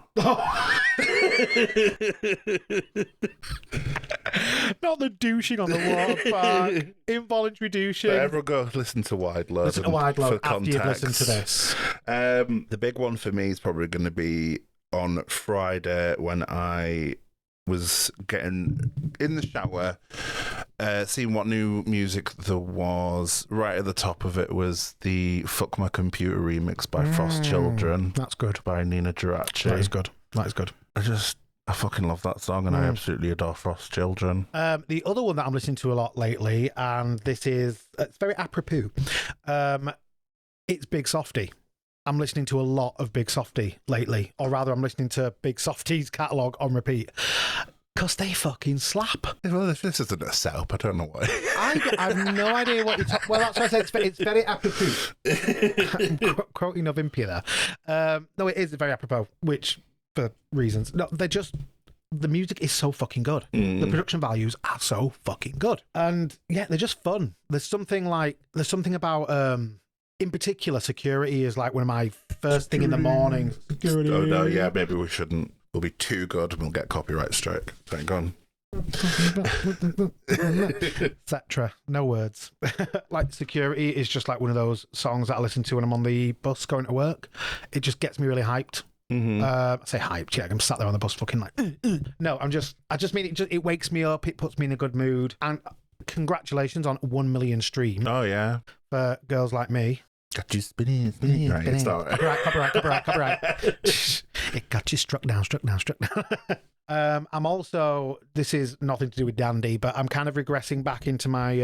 Not the douching on the water park. Involuntary douching. But everyone go listen to Wide Load. Listen to Wide Load after context. you've listened to this. The big one for me is probably going to be on Friday when I was getting in the shower, seeing what new music there was. Right at the top of it was the Fuck My Computer remix by Frost Children. That's good. By Nina Geraci. That is good. That is good. I fucking love that song, and I absolutely adore Frost Children. The other one that I'm listening to a lot lately, and it's very apropos, it's Big Softy. I'm listening to a lot of Big Softy lately, or rather I'm listening to Big Softy's catalogue on repeat, because they fucking slap. Well, this isn't a setup, I don't know why. I have no idea what you're talking. Well, that's what I said, it's very apropos. I'm quoting Olympia there. No, it is very apropos, which, for reasons. No, the music is so fucking good. The production values are so fucking good. And yeah, they're just fun. There's something about, in particular, Security is like one of my first thing in the morning. Security. Oh no, yeah, maybe we shouldn't. We'll be too good and we'll get copyright strike. Thank God. Etc. No words. Like Security is just like one of those songs that I listen to when I'm on the bus going to work. It just gets me really hyped. I say hyped, yeah, I'm sat there on the bus fucking like no, I just mean it wakes me up, it puts me in a good mood. And congratulations on 1 million streams. Oh yeah, for girls like me. Got you spinning. Right, it's not copyright. It got you struck down. I'm also, this is nothing to do with Dandy, but I'm kind of regressing back into my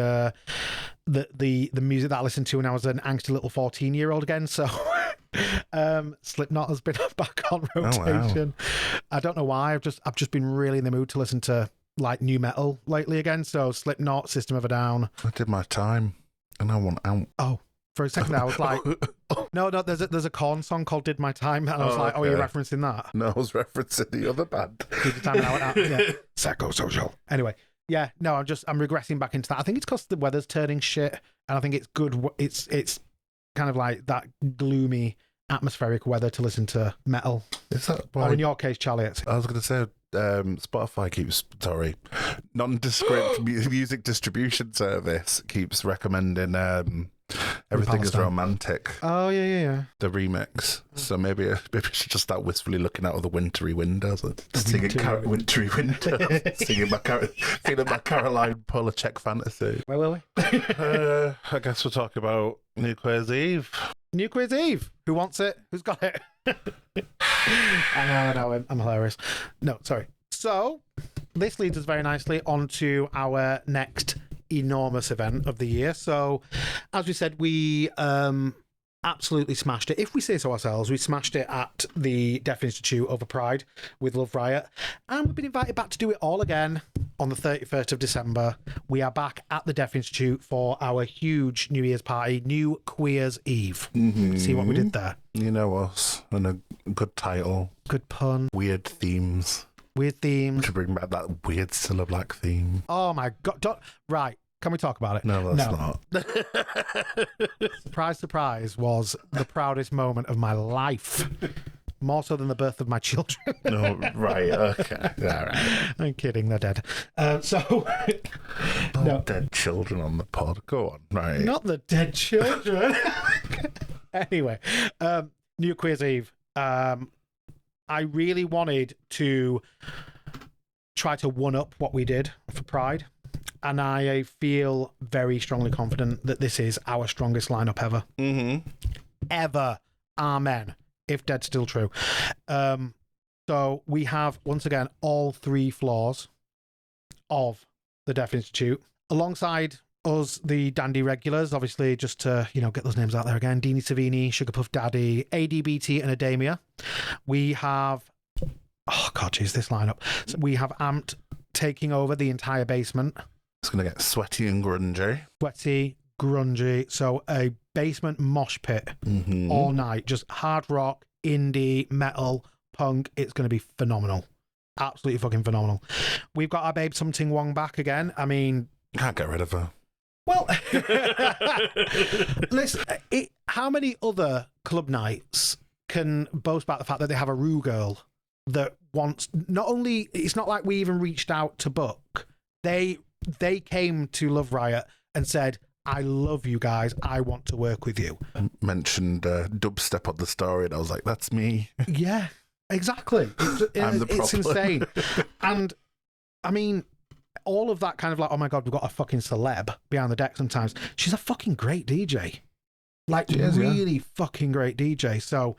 the music that I listened to when I was an angsty little 14-year-old again. So Slipknot has been back on rotation. Oh, wow. I don't know why. I've just been really in the mood to listen to like new metal lately again. So Slipknot, System of a Down. I did my time and I want out. Oh. For a second, I was like, no, there's a Korn song called Did My Time. And I was like, okay. Oh, you're referencing that? No, I was referencing the other band. Did your time and I went out. Yeah. Psychosocial. Anyway, yeah, no, I'm regressing back into that. I think it's because the weather's turning shit. And I think it's good. It's kind of like that gloomy, atmospheric weather to listen to metal. Is that why? Or in your case, Charlie, I was going to say, Spotify keeps, nondescript music distribution service keeps recommending Everything Is Romantic. Oh, yeah. The remix. So maybe I should just start wistfully looking out of the wintry windows. Singing wintry windows. Feeling my Caroline Polachek fantasy. Where were we? I guess we'll talk about New Year's Eve. New Year's Eve. Who wants it? Who's got it? I know, I'm hilarious. No, sorry. So, this leads us very nicely onto our next enormous event of the year. So, as we said, we absolutely smashed it. If we say so ourselves, we smashed it at the Deaf Institute over Pride with Love Riot. And we've been invited back to do it all again on the 31st of December. We are back at the Deaf Institute for our huge New Year's party, New Queer's Eve. Mm-hmm. See what we did there? You know us, and a good title. Good pun. Weird themes. To bring back that weird Cilla Black theme. Oh my God. Right. Can we talk about it? No, let's not. Surprise was the proudest moment of my life. More so than the birth of my children. No, right, okay. All right. I'm kidding, they're dead. No. Dead children on the pod. Go on. Right. Not the dead children. Anyway, New Queer's Eve. I really wanted to try to one-up what we did for Pride, and I feel very strongly confident that this is our strongest lineup ever. Ever. Amen. If dead still true. So we have, once again, all 3 floors of the Deaf Institute. Alongside us, the Dandy regulars, obviously, just to, get those names out there again. Deany Sevigny, Sugarpuff Daddy, ADBT, and Adaimia. We have... Oh, God, jeez, this lineup. So we have Amped taking over the entire basement. It's going to get sweaty and grungy. Sweaty, grungy. So a basement mosh pit all night. Just hard rock, indie, metal, punk. It's going to be phenomenal. Absolutely fucking phenomenal. We've got our babe Something Wong back again. I mean... Can't get rid of her. Well, listen, how many other club nights can boast about the fact that they have a Roo girl that wants... Not only... It's not like we even reached out to book. They came to Love Riot and said, I love you guys. I want to work with you. I mentioned dubstep on the story, and I was like, that's me. Yeah, exactly. It's insane. And, I mean, all of that kind of like, oh my God, we've got a fucking celeb behind the deck sometimes. She's a fucking great DJ. Like, really fucking great DJ. So...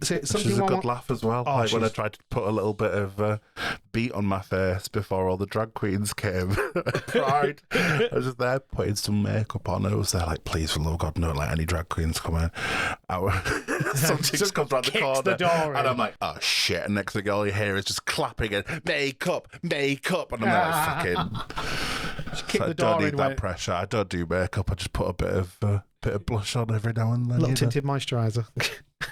She's a good laugh as well. Like when I tried to put a little bit of beat on my face before all the drag queens came. Pride. I was just there putting some makeup on. I was there like, please, for the love of God, don't let any drag queens come in. Some chick just comes around the corner. The door and I'm like, oh shit. And next thing all you hear is just clapping and makeup. And I'm like, fucking... I don't need that pressure. I don't do makeup. I just put a bit of blush on every now and then. Little tinted moisturiser.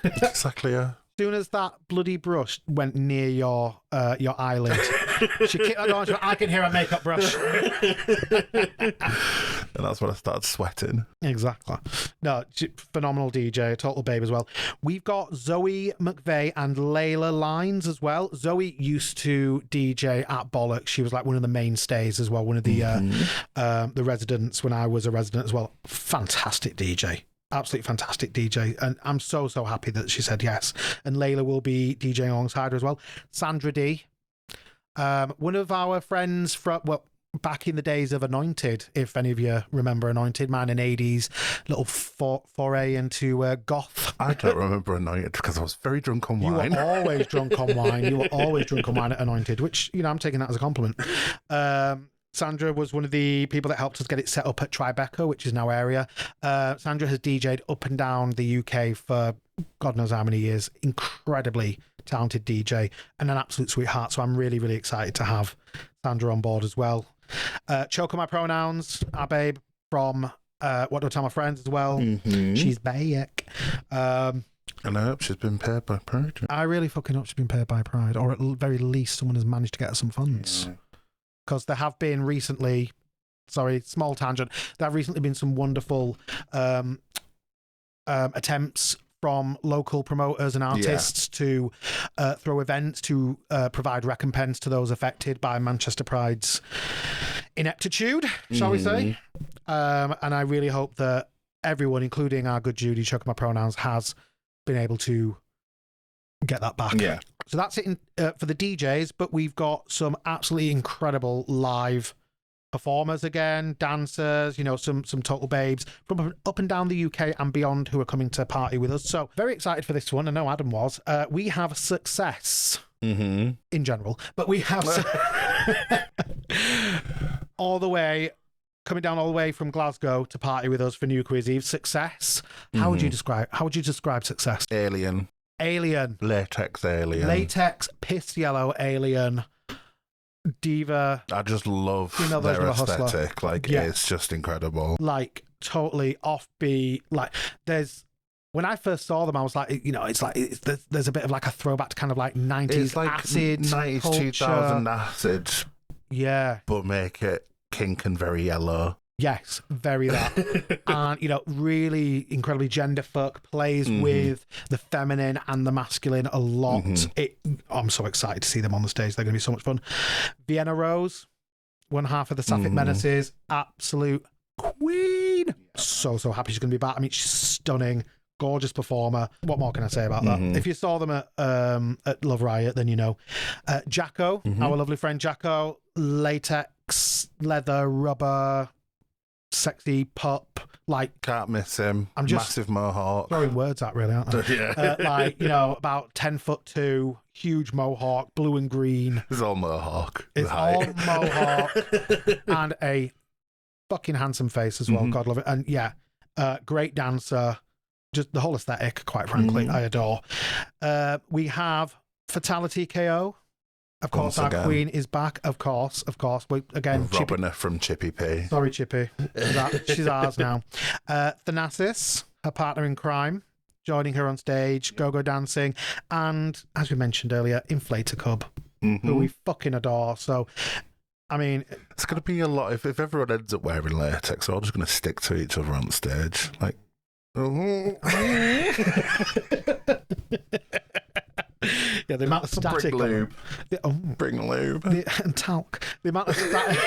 Exactly, yeah. As soon as that bloody brush went near your eyelid, she kicked that door and she went, I can hear a makeup brush. And that's when I started sweating. Exactly. No, phenomenal DJ, total babe as well. We've got Zoe McVeigh and Layla Lines as well. Zoe used to DJ at Bollocks. She was like one of the mainstays as well, one of the residents when I was a resident as well. Fantastic DJ. Absolutely fantastic DJ, and I'm so happy that she said yes. And Layla will be DJing alongside her as well. Sandra D, one of our friends from back in the days of Anointed, if any of you remember Anointed, man in 80s, little foray into goth. I don't remember Anointed because I was very drunk on wine. You were always drunk on wine. You were always drunk on wine at Anointed, which I'm taking that as a compliment. Sandra was one of the people that helped us get it set up at Tribeca, which is now Area. Sandra has DJ'd up and down the UK for God knows how many years. Incredibly talented DJ and an absolute sweetheart. So I'm really, really excited to have Sandra on board as well. Choke on My Pronouns, our babe from What Do I Tell My Friends as well. She's back. And I hope she's been paid by Pride. I really fucking hope she's been paid by Pride, or at the very least someone has managed to get her some funds. Yeah. Because there have been recently, small tangent, there have recently been some wonderful attempts from local promoters and artists to throw events to provide recompense to those affected by Manchester Pride's ineptitude, shall we say. And I really hope that everyone, including our good Judy, Choke My Pronouns, has been able to get that back. Yeah. So that's it for the DJs, but we've got some absolutely incredible live performers again, dancers, some total babes from up and down the UK and beyond who are coming to party with us. So very excited for this one. I know Adam was. We have Success in general, but we have all the way coming down all the way from Glasgow to party with us for New Year's Eve. Success. How would you describe Success? Alien. Latex alien. Latex, piss yellow alien. Diva. I just love their aesthetic. It's just incredible. Like, totally offbeat. Like, when I first saw them, I was like, there's a bit of like a throwback to kind of like 90s it's like acid 90s, culture. 2000 acid. Yeah. But make it kink and very yellow. Yes, very that. And, really incredibly genderfuck, plays with the feminine and the masculine a lot. I'm so excited to see them on the stage. They're going to be so much fun. Vienna Rose, one half of the Sapphic Menaces, absolute queen. So happy she's going to be back. I mean, she's stunning, gorgeous performer. What more can I say about that? If you saw them at Love Riot, then you know. Jacko, our lovely friend Jacko, latex, leather, rubber, sexy pup. Like, can't miss him. I'm just massive mohawk. Throwing words out, really, aren't I? Yeah. Like, you know, about 10'2", huge mohawk, blue and green. It's all mohawk. It's all mohawk and a fucking handsome face as well. God love it. And yeah, great dancer. Just the whole aesthetic, quite frankly, I adore. We have Fatality KO. Of course, our queen is back. Of course. We, again, robbing her from Chippy P. Sorry, Chippy. She's ours now. Thanasis, her partner in crime, joining her on stage, go-go dancing, and, as we mentioned earlier, Inflator Cub, who we fucking adore. So, I mean... It's going to be a lot. If everyone ends up wearing latex, we're all just going to stick to each other on stage. Like... Yeah, the amount of static. Bring lube. Bring lube. And talc. The amount of static,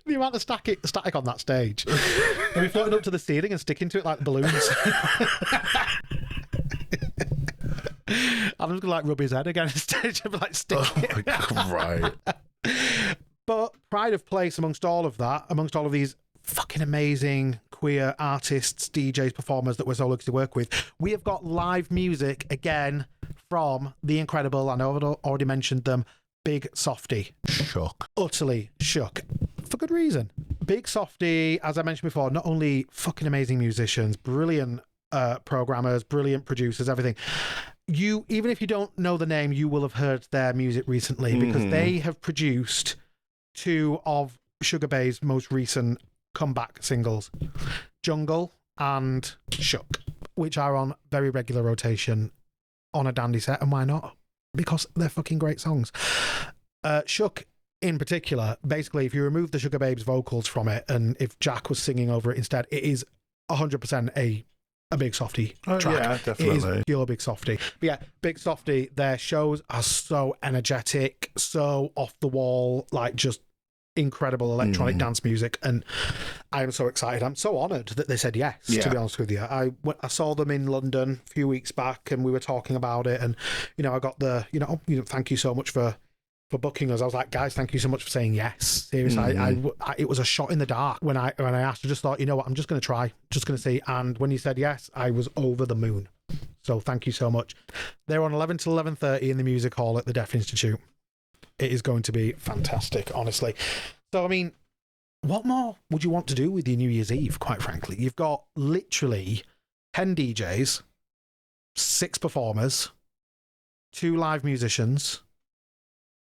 the amount of static on that stage. They'll be floating up to the ceiling and sticking to it like balloons. I'm just gonna like rub his head against stage and like stick it. Oh my God, right. But pride of place amongst all of that, amongst all of these fucking amazing queer artists, DJs, performers that we're so lucky to work with, we have got live music again from the incredible, I know I've already mentioned them, Big Softy. Shook. Utterly shook. For good reason. Big Softy, as I mentioned before, not only fucking amazing musicians, brilliant programmers, brilliant producers, everything. Even if you don't know the name, you will have heard their music recently because they have produced 2 of Sugar Bae's most recent comeback singles, Jungle and Shook, which are on very regular rotation on a dandy set, and why not? Because they're fucking great songs. Shook in particular, basically, if you remove the Sugar Babes vocals from it, and if Jack was singing over it instead, it is 100% a Big Softy track. Yeah, definitely. It is pure Big Softy. But yeah, Big Softy, their shows are so energetic, so off the wall, like just incredible electronic dance music, and I am so excited. I'm so honoured that they said yes, to be honest with you. I saw them in London a few weeks back and we were talking about it, and you know, I got the thank you so much for booking us. I was like, guys, thank you so much for saying yes. Seriously, I it was a shot in the dark when I asked. I just thought, you know what, I'm just going to try, just going to see. And when you said yes, I was over the moon. So thank you so much. They're on 11 till 11:30 in the music hall at the Deaf Institute. It is going to be fantastic, honestly. So, I mean, what more would you want to do with your New Year's Eve, quite frankly? You've got literally 10 DJs, 6 performers, 2 live musicians,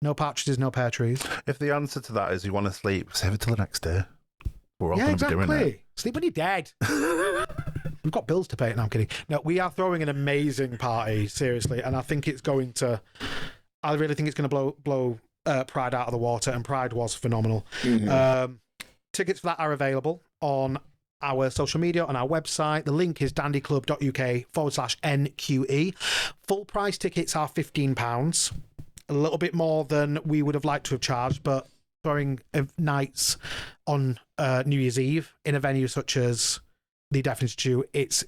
no partridges, no pear trees. If the answer to that is you want to sleep, save it till the next day. We're all going to be doing it. Sleep when you're dead. We've got bills to pay. No, I'm kidding. No, we are throwing an amazing party, seriously, and I think it's going to... I really think it's going to blow Pride out of the water, and Pride was phenomenal. Tickets for that are available on our social media, on our website. The link is dandyclub.uk/NQE. Full price tickets are £15, a little bit more than we would have liked to have charged, but throwing nights on New Year's Eve in a venue such as the Deaf Institute, it's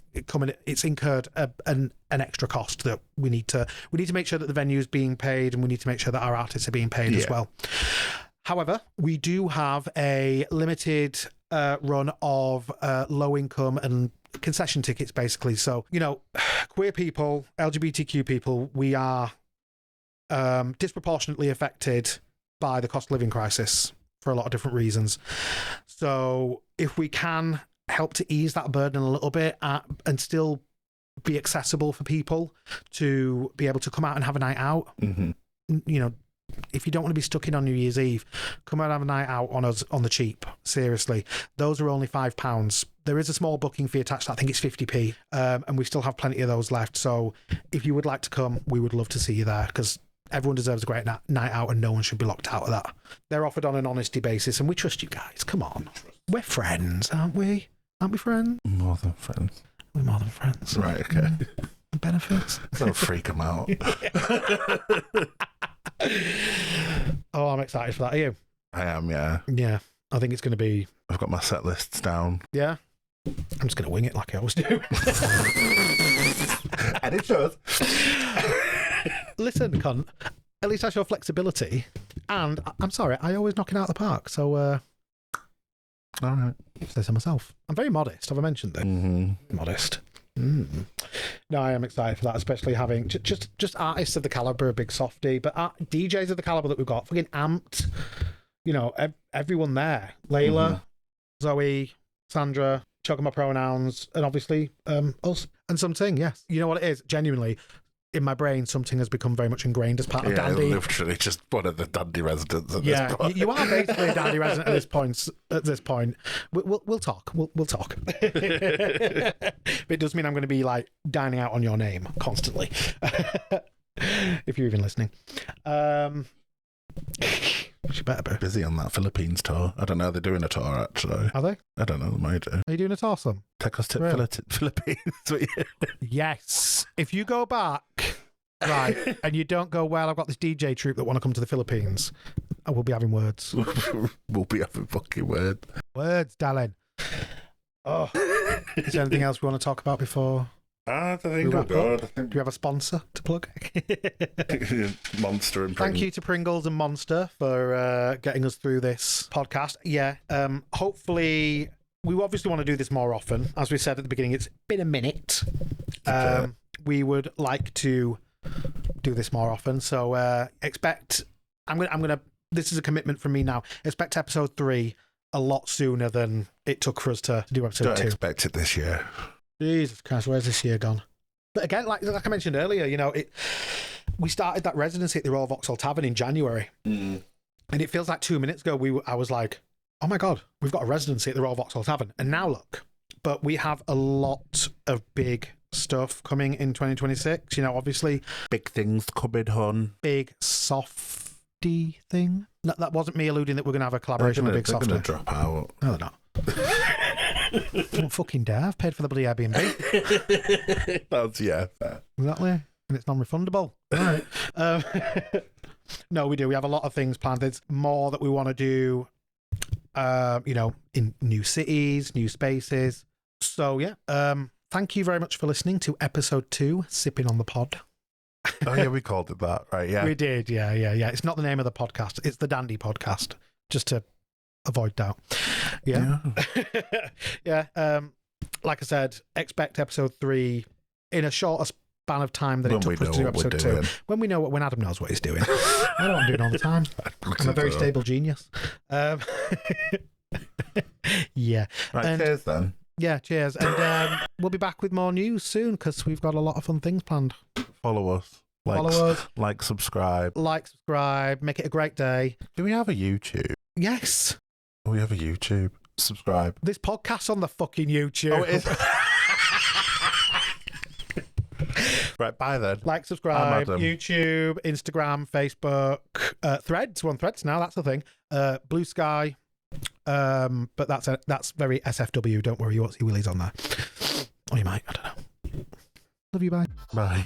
incurred an extra cost that we need to make sure that the venue is being paid, and we need to make sure that our artists are being paid as well. However, we do have a limited run of low income and concession tickets, basically. So, you know, queer people, LGBTQ people, we are disproportionately affected by the cost of living crisis for a lot of different reasons. So if we can help to ease that burden a little bit and still be accessible for people to be able to come out and have a night out. You know, if you don't want to be stuck in on New Year's Eve, come out and have a night out on us on the cheap. Seriously, those are only £5. There is a small booking fee attached. I think it's 50p, and we still have plenty of those left. So if you would like to come, we would love to see you there, because everyone deserves a great night out, and no one should be locked out of that. They're offered on an honesty basis, and we trust you guys. Come on, we're friends, aren't we? Aren't we friends? More than friends. We're more than friends. Right, okay. Benefits. Don't freak them out. Oh, I'm excited for that. Are you? I am, yeah. Yeah, I think it's going to be... I've got my set lists down. Yeah? I'm just going to wing it like I always do. And it shows. Listen, cunt. At least I show flexibility. And I'm sorry, I always knock it out of the park. So, All right. say so myself. I'm very modest. Have I mentioned that? Mm-hmm. Modest. No, I am excited for that, especially having just artists of the caliber of Big Softy, but DJs of the caliber that we've got, fucking amped. You know, everyone there. Layla, Zoe, Sandra, choking my pronouns, and obviously us and something. Yes, you know what it is. Genuinely, in my brain, something has become very much ingrained as part of Dandy. Literally just one of the Dandy residents. At this point. You are basically a Dandy resident at this point. We'll talk. We'll talk. But it does mean I'm going to be like dining out on your name constantly, if you're even listening. She better be busy on that Philippines tour. I don't know. They're doing a tour actually. Are they? I don't know. They might do. Are you doing a tour? Take us to Really? Philippines. Yes. If you go back, right, and you don't go, well, I've got this DJ troupe that want to come to the Philippines, I will be having words. We'll be having fucking words. Words, darling. Oh. Is there anything else we want to talk about before? I think we're good. Do we have a sponsor to plug? Monster and Pringles. Thank you to Pringles and Monster for getting us through this podcast. Yeah, hopefully we obviously want to do this more often. As we said at the beginning, it's been a minute. We would like to do this more often. So expect. I'm gonna. This is a commitment from me now. Expect episode 3 a lot sooner than it took for us to do episode 2. Don't expect it this year. Jesus Christ, where's this year gone? But again, like I mentioned earlier, you know, we started that residency at the Royal Vauxhall Tavern in January, and it feels like 2 minutes ago I was like, oh my God, we've got a residency at the Royal Vauxhall Tavern, and now look. But we have a lot of big stuff coming in 2026. You know, obviously, big things coming, hon. Big Softy thing. No, that wasn't me alluding that we're going to have a collaboration with Big Softy. They're going to drop out. No, they're not. Don't fucking dare. I've paid for the bloody Airbnb. That's, yeah, fair. Exactly. And it's non-refundable. All right. No, we do. We have a lot of things planned. There's more that we want to do, you know, in new cities, new spaces. So, yeah. Thank you very much for listening to episode 2, Sippin on the Pod. Oh, yeah, we called it that, right? Yeah. We did. Yeah. It's not the name of the podcast. It's the Dandy Podcast. Just to avoid doubt. Yeah. Like I said, expect episode 3 in a shorter span of time than it took for us to do episode 2. When Adam knows what he's doing. I know what I'm doing all the time. I'm a very stable genius. Yeah. Right, cheers then. Yeah, cheers. And we'll be back with more news soon because we've got a lot of fun things planned. Follow us. Like, subscribe. Make it a great day. Do we have a YouTube? Yes. We have a YouTube. Subscribe. This podcast's on the fucking YouTube. Oh, it is. Right, bye then. Like, subscribe. YouTube, Instagram, Facebook, Threads. We're on Threads now. That's the thing. Blue Sky. But that's very SFW. Don't worry, you won't see Willies on there. Or you might. I don't know. Love you. Bye. Bye.